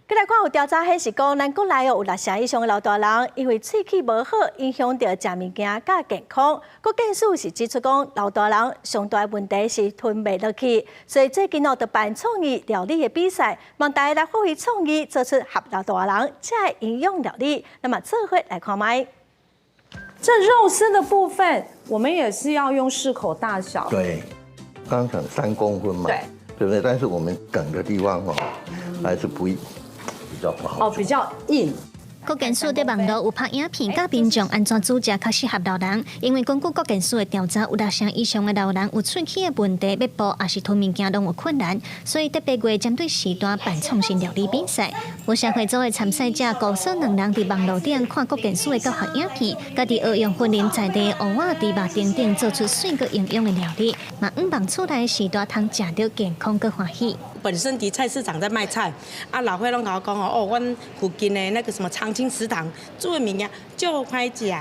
再来看有调查，迄是讲咱国内有60成以上的老大人，因为喙齿无好，影响到食物件甲健康。国健署是指出讲，老大人上大问题是吞袂落去，所以最近就办创意料理的比赛，望大家来发挥创意，做出合老大人这营养料理。那么这回来看麦。 这肉丝的部分，我们也是要用适口大小。对，刚刚讲3公分嘛，对，对不对？但是我们梗的地方还是比较不好。比较硬。 国健署在网络有拍影片，教民众安怎煮食较适合老人。因为根据国健署的调查，有60成以上的老人有喙齿的问题，要补也是吞物件拢有困难，所以特别为针对时段办创新料理比赛。有社会组的参赛者高数2人伫网络顶看国健署的教学影片，家己学用训练在地蚵仔伫肉顶顶做出水果营养的料理，嘛希望厝内的时段通食到健康佮欢喜。 本身伫菜市场在卖菜，老伙拢甲我讲哦，阮附近的那个什么长青食堂做的物件就歹食，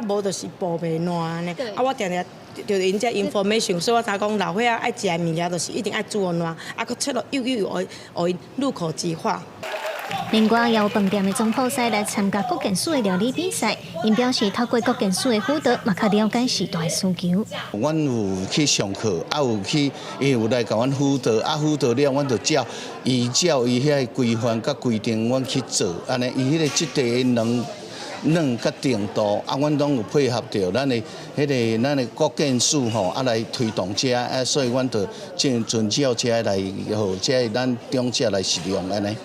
无就是补袂烂呢。我定定就因这 information， 所以我才讲老伙爱食的物件，就是一定爱煮烂，佮切落又会入口即化。 另外，也有饭店的总铺师来参加国健署的料理比赛，因表示透过国健署的辅导，嘛较了解时代需求。阮有去上课，有去，伊有来甲阮辅导，辅导了，阮就照伊遐规范甲规定，阮去做，安尼伊迄个质地的软甲程度，阮拢有配合着咱的咱的国健署来推动这，所以阮就遵照这来，互这咱长者来使用安尼。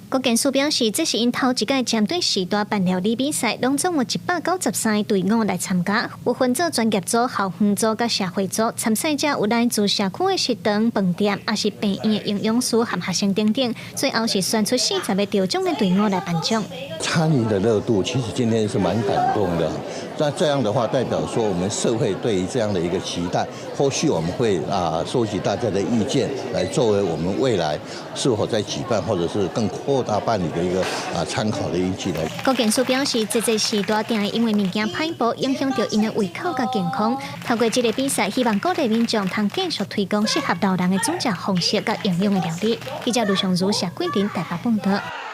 国健署表示，这是因头一届针对时段办料理比赛，拢总有193个队伍来参加，有分做专业组、校园组、甲社会组。参赛者有来自社区的食堂、饭店，也是病院的营养师和学生等等。最后是选出40个得奖的队伍来颁奖。参与的热度其实今天是蛮感动的。那这样的话，代表说我们社会对于这样的一个期待，后续我们会收集大家的意见，来作为我们未来是否在举办或者是更扩大办理的一个参考的依据来。国健署表示，这时段定会因为物件歹补，影响到因的胃口甲健康。透过这个比赛，希望鼓励民众通继续推广适合老人的煮食方式甲营养的料理。记者卢尚如、谢桂林台北报道。